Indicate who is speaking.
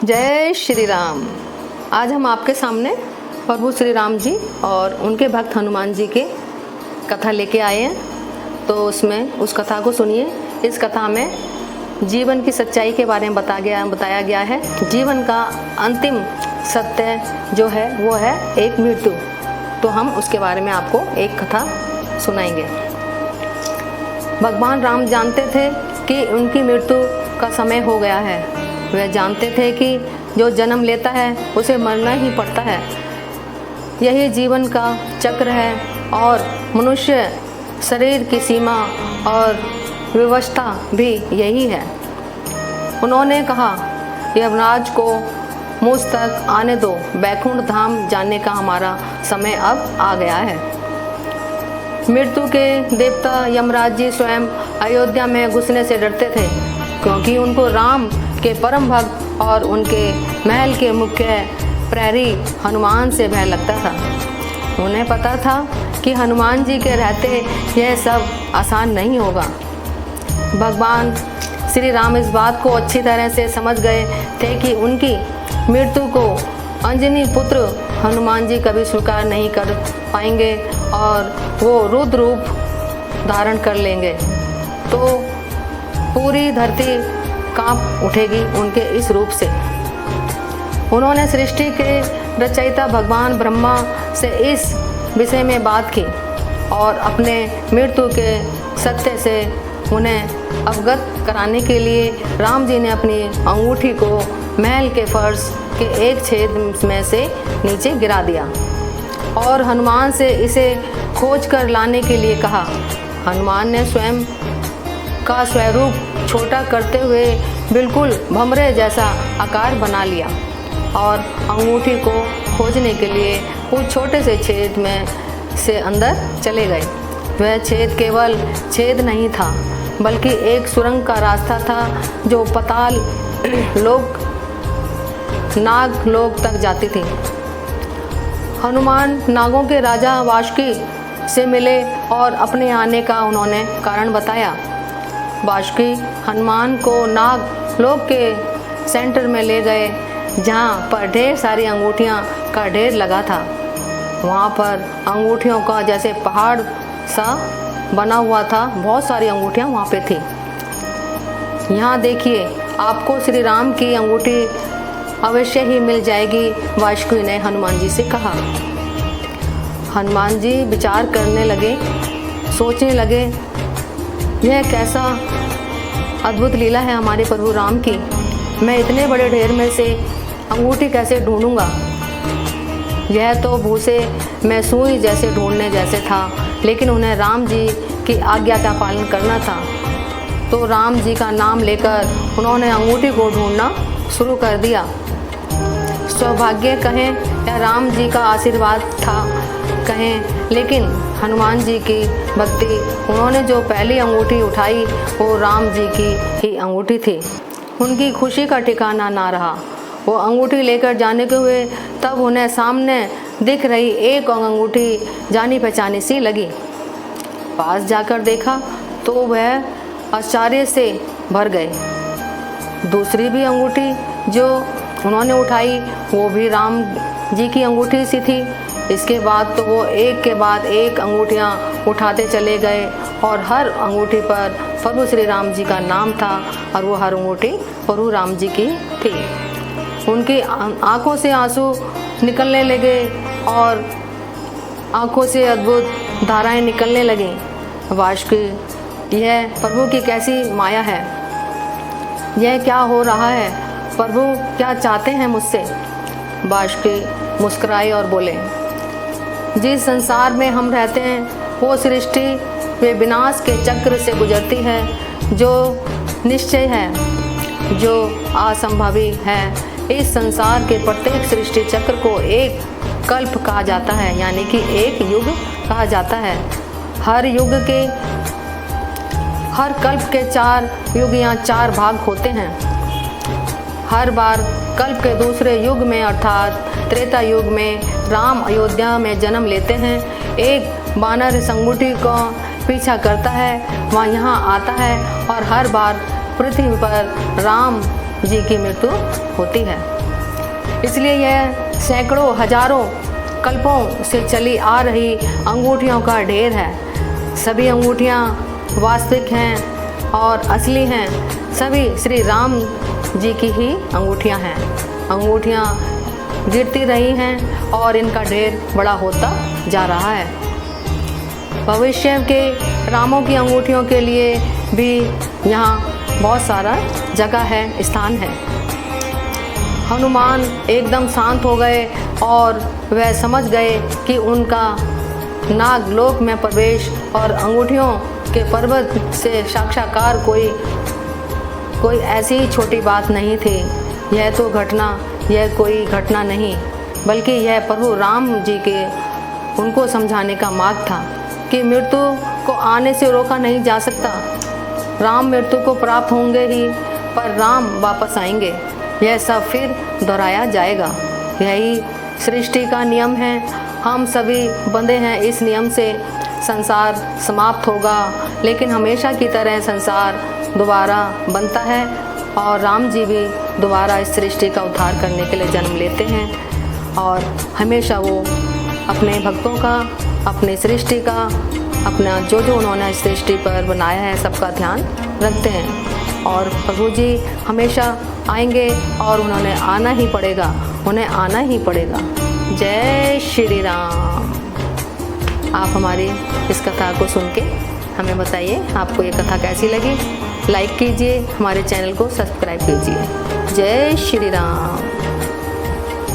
Speaker 1: जय श्री राम। आज हम आपके सामने प्रभु श्री राम जी और उनके भक्त हनुमान जी के कथा लेके आए हैं। तो उसमें उस कथा को सुनिए। इस कथा में जीवन की सच्चाई के बारे में बताया गया है। जीवन का अंतिम सत्य जो है वो है एक मृत्यु। तो हम उसके बारे में आपको एक कथा सुनाएंगे। भगवान राम जानते थे कि उनकी मृत्यु का समय हो गया है। वे जानते थे कि जो जन्म लेता है उसे मरना ही पड़ता है। यही जीवन का चक्र है और मनुष्य शरीर की सीमा और व्यवस्था भी यही है। उन्होंने कहा, यमराज को मुझ तक आने दो, बैकुंठ धाम जाने का हमारा समय अब आ गया है। मृत्यु के देवता यमराज जी स्वयं अयोध्या में घुसने से डरते थे, क्योंकि उनको राम के परम भक्त और उनके महल के मुख्य प्रहरी हनुमान से भय लगता था। उन्हें पता था कि हनुमान जी के रहते यह सब आसान नहीं होगा। भगवान श्री राम इस बात को अच्छी तरह से समझ गए थे कि उनकी मृत्यु को अंजनी पुत्र हनुमान जी कभी स्वीकार नहीं कर पाएंगे और वो रुद्र रूप धारण कर लेंगे तो पूरी धरती कांप उठेगी उनके इस रूप से। उन्होंने सृष्टि के रचयिता भगवान ब्रह्मा से इस विषय में बात की और अपने मृत्यु के सत्य से उन्हें अवगत कराने के लिए राम जी ने अपनी अंगूठी को महल के फर्श के एक छेद में से नीचे गिरा दिया और हनुमान से इसे खोज कर लाने के लिए कहा। हनुमान ने स्वयं का स्वरूप छोटा करते हुए बिल्कुल भमरे जैसा आकार बना लिया और अंगूठी को खोजने के लिए उस छोटे से छेद में से अंदर चले गए। वह छेद केवल छेद नहीं था, बल्कि एक सुरंग का रास्ता था जो पाताल लोक नाग लोक तक जाती थी। हनुमान नागों के राजा वासुकी से मिले और अपने आने का उन्होंने कारण बताया। वासुकी हनुमान को नाग लोक के सेंटर में ले गए, जहाँ पर ढेर सारी अंगूठियाँ का ढेर लगा था। वहाँ पर अंगूठियों का जैसे पहाड़ सा बना हुआ था, बहुत सारी अंगूठियाँ वहाँ पे थी। यहाँ देखिए, आपको श्री राम की अंगूठी अवश्य ही मिल जाएगी, वासुकी ने हनुमान जी से कहा। हनुमान जी विचार करने लगे, सोचने लगे, यह कैसा अद्भुत लीला है हमारे प्रभु राम की। मैं इतने बड़े ढेर में से अंगूठी कैसे ढूंढूंगा। यह तो भूसे में सुई जैसे ढूंढने जैसे था, लेकिन उन्हें राम जी की आज्ञा का पालन करना था। तो राम जी का नाम लेकर उन्होंने अंगूठी को ढूंढना शुरू कर दिया। सौभाग्य कहें या राम जी का आशीर्वाद था कहें, लेकिन हनुमान जी की भक्ति, उन्होंने जो पहली अंगूठी उठाई वो राम जी की ही अंगूठी थी। उनकी खुशी का ठिकाना ना रहा। वो अंगूठी लेकर जाने के हुए तब उन्हें सामने दिख रही एक अंगूठी जानी पहचानी सी लगी। पास जाकर देखा तो वह आश्चर्य से भर गए। दूसरी भी अंगूठी जो उन्होंने उठाई वो भी राम जी की अंगूठी सी थी। इसके बाद तो वो एक के बाद एक अंगूठियाँ उठाते चले गए और हर अंगूठी पर प्रभु श्री राम जी का नाम था और वो हर अंगूठी प्रभु राम जी की थी। उनकी आंखों से आंसू निकलने लगे और आंखों से अद्भुत धाराएं निकलने लगीं। वासुकी, यह प्रभु की कैसी माया है, यह क्या हो रहा है, प्रभु क्या चाहते हैं मुझसे। वासुकी मुस्कुराए और बोले, जिस संसार में हम रहते हैं वो सृष्टि वे विनाश के चक्र से गुजरती है, जो निश्चय है, जो असंभवी है। इस संसार के प्रत्येक सृष्टि चक्र को एक कल्प कहा जाता है, यानी कि एक युग कहा जाता है। हर कल्प के 4 युग या 4 भाग होते हैं। हर बार कल्प के दूसरे युग में अर्थात त्रेता युग में राम अयोध्या में जन्म लेते हैं। एक बानर संगुठी को पीछा करता है, वह यहाँ आता है और हर बार पृथ्वी पर राम जी की मृत्यु होती है। इसलिए यह सैकड़ों हजारों कल्पों से चली आ रही अंगूठियों का ढेर है। सभी अंगूठियाँ वास्तविक हैं और असली हैं। सभी श्री राम जी की ही अंगूठियाँ हैं। अंगूठियाँ गिरती रही हैं और इनका ढेर बड़ा होता जा रहा है। भविष्य के रामों की अंगूठियों के लिए भी यहाँ बहुत सारा जगह है, स्थान है। हनुमान एकदम शांत हो गए और वह समझ गए कि उनका नागलोक में प्रवेश और अंगूठियों के पर्वत से साक्षात्कार कोई ऐसी छोटी बात नहीं थी। यह कोई घटना नहीं, बल्कि यह प्रभु राम जी के उनको समझाने का मार्ग था कि मृत्यु को आने से रोका नहीं जा सकता। राम मृत्यु को प्राप्त होंगे ही, पर राम वापस आएंगे। यह सब फिर दोहराया जाएगा। यही सृष्टि का नियम है। हम सभी बंधे हैं इस नियम से। संसार समाप्त होगा, लेकिन हमेशा की तरह संसार दोबारा बनता है और राम जी भी दोबारा इस सृष्टि का उद्धार करने के लिए जन्म लेते हैं और हमेशा वो अपने भक्तों का, अपनी सृष्टि का, अपना जो उन्होंने इस सृष्टि पर बनाया है सबका ध्यान रखते हैं। और प्रभु जी हमेशा आएंगे और उन्हें आना ही पड़ेगा। जय श्री राम। आप हमारी इस कथा को सुन के हमें बताइए आपको ये कथा कैसी लगी। लाइक कीजिए, हमारे चैनल को सब्सक्राइब कीजिए। जय श्री राम।